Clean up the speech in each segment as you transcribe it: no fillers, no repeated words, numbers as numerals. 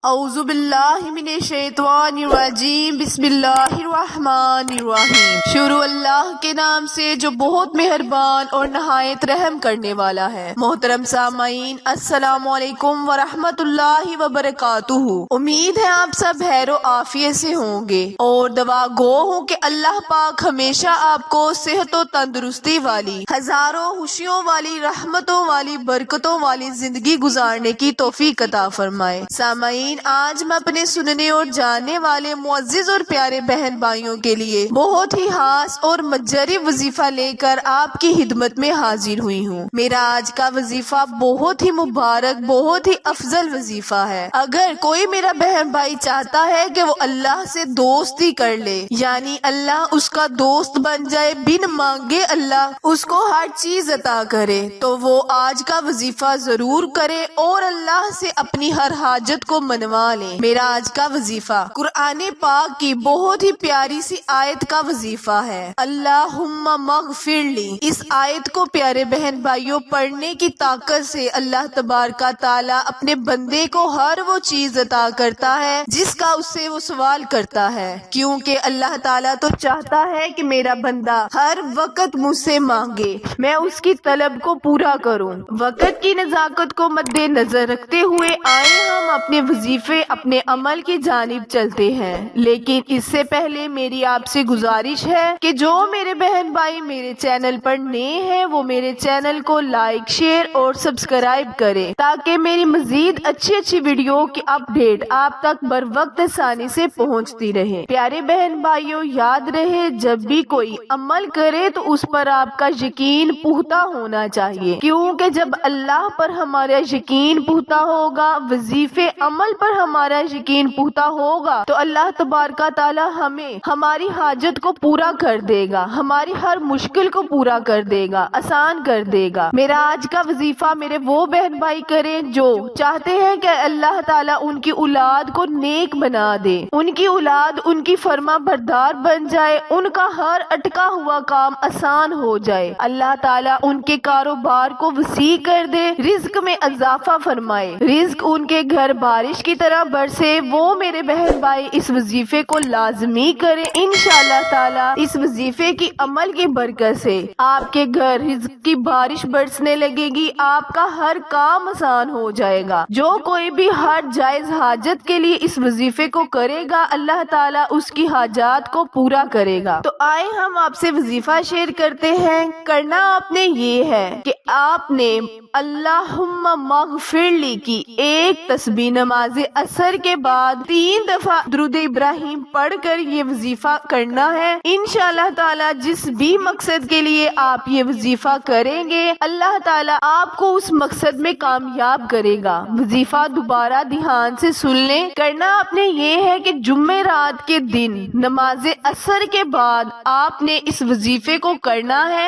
اعوذ باللہ من الشیطان الرجیم بسم اللہ الرحمن الرحیم۔ شروع اللہ کے نام سے جو بہت مہربان اور نہایت رحم کرنے والا ہے۔ محترم سامعین، السلام علیکم ورحمۃ اللہ وبرکاتہ۔ امید ہے آپ سب خیر و عافیت سے ہوں گے اور دعا گو ہوں کہ اللہ پاک ہمیشہ آپ کو صحت و تندرستی والی، ہزاروں خوشیوں والی، رحمتوں والی، برکتوں والی زندگی گزارنے کی توفیق عطا فرمائے۔ سامعین، آج میں اپنے سننے اور جاننے والے معزز اور پیارے بہن بھائیوں کے لیے بہت ہی خاص اور مجرب وظیفہ لے کر آپ کی خدمت میں حاضر ہوئی ہوں۔ میرا آج کا وظیفہ بہت ہی مبارک، بہت ہی افضل وظیفہ ہے۔ اگر کوئی میرا بہن بھائی چاہتا ہے کہ وہ اللہ سے دوستی کر لے، یعنی اللہ اس کا دوست بن جائے، بن مانگے اللہ اس کو ہر چیز عطا کرے، تو وہ آج کا وظیفہ ضرور کرے اور اللہ سے اپنی ہر حاجت کو منوا لیں۔ میرا آج کا وظیفہ قرآن پاک کی بہت ہی پیاری سی آیت کا وظیفہ ہے، اللہمغفرلی۔ اس آیت کو پیارے بہن بھائیوں پڑھنے کی طاقت سے اللہ تبارک تعالیٰ اپنے بندے کو ہر وہ چیز عطا کرتا ہے جس کا اس سے وہ سوال کرتا ہے، کیونکہ اللہ تعالیٰ تو چاہتا ہے کہ میرا بندہ ہر وقت مجھ سے مانگے، میں اس کی طلب کو پورا کروں۔ وقت کی نزاکت کو مد نظر رکھتے ہوئے آئے ہم اپنے وظیفے، اپنے عمل کی جانب چلتے ہیں، لیکن اس سے پہلے میری آپ سے گزارش ہے کہ جو میرے بہن بھائی میرے چینل پر نئے ہیں وہ میرے چینل کو لائک، شیئر اور سبسکرائب کریں تاکہ میری مزید اچھی ویڈیو کی اپڈیٹ آپ تک بر وقت آسانی سے پہنچتی رہے۔ پیارے بہن بھائیوں، یاد رہے جب بھی کوئی عمل کرے تو اس پر آپ کا یقین پختہ ہونا چاہیے، کیونکہ جب اللہ پر ہمارا یقین پختہ ہوگا، وظیفے عمل پر ہمارا یقین پختہ ہوگا، تو اللہ تبارک تعالی ہمیں ہماری حاجت کو پورا کر دے گا، ہماری ہر مشکل کو پورا کر دے گا، آسان کر دے گا۔ میرا آج کا وظیفہ میرے وہ بہن بھائی کریں جو چاہتے ہیں کہ اللہ تعالیٰ ان کی اولاد کو نیک بنا دے، ان کی اولاد ان کی فرما بردار بن جائے، ان کا ہر اٹکا ہوا کام آسان ہو جائے، اللہ تعالیٰ ان کے کاروبار کو وسیع کر دے، رزق میں اضافہ فرمائے، رزق ان کے گھر بارش کی طرح برسے۔ وہ میرے بہن بھائی اس وظیفے کو لازمی کریں، انشاءاللہ تعالی اس وظیفے کی عمل کی برکت سے آپ کے گھر رزق کی بارش برسنے لگے گی، آپ کا ہر کام آسان ہو جائے گا۔ جو کوئی بھی ہر جائز حاجت کے لیے اس وظیفے کو کرے گا، اللہ تعالیٰ اس کی حاجات کو پورا کرے گا۔ تو آئے ہم آپ سے وظیفہ شیئر کرتے ہیں۔ کرنا آپ نے یہ ہے کہ آپ نے اللہمغفرلی کی ایک تسبیح نماز اثر کے بعد 3 دفعہ درود ابراہیم پڑھ کر یہ وظیفہ کرنا ہے۔ انشاءاللہ تعالی جس بھی مقصد کے لیے آپ یہ وظیفہ کریں گے، اللہ تعالی آپ کو اس مقصد میں کامیاب کرے گا۔ وظیفہ دوبارہ دھیان سے سن لیں۔ کرنا آپ نے یہ ہے کہ جمعرات کے دن نماز اثر کے بعد آپ نے اس وظیفے کو کرنا ہے،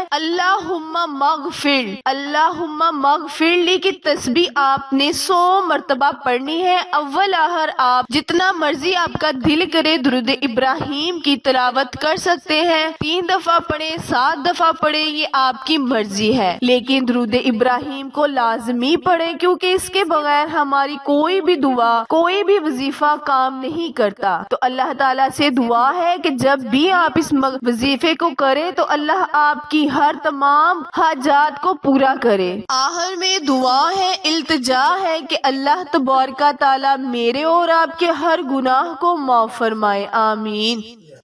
اللہمغفرلی کی تسبیح آپ نے 100 مرتبہ پڑھنی ہے۔ اول آخر آپ جتنا مرضی آپ کا دل کرے درود ابراہیم کی تلاوت کر سکتے ہیں، 3 دفعہ پڑھیں، 7 دفعہ پڑھیں، یہ آپ کی مرضی ہے، لیکن درود ابراہیم کو لازمی پڑھیں، کیونکہ اس کے بغیر ہماری کوئی بھی دعا، کوئی بھی وظیفہ کام نہیں کرتا۔ تو اللہ تعالیٰ سے دعا ہے کہ جب بھی آپ اس وظیفے کو کریں تو اللہ آپ کی ہر تمام حاجات کو پورا کرے۔ آخر میں دعا ہے، التجا ہے کہ اللہ تبارک تعالیٰ میرے اور آپ کے ہر گناہ کو معاف فرمائے، آمین۔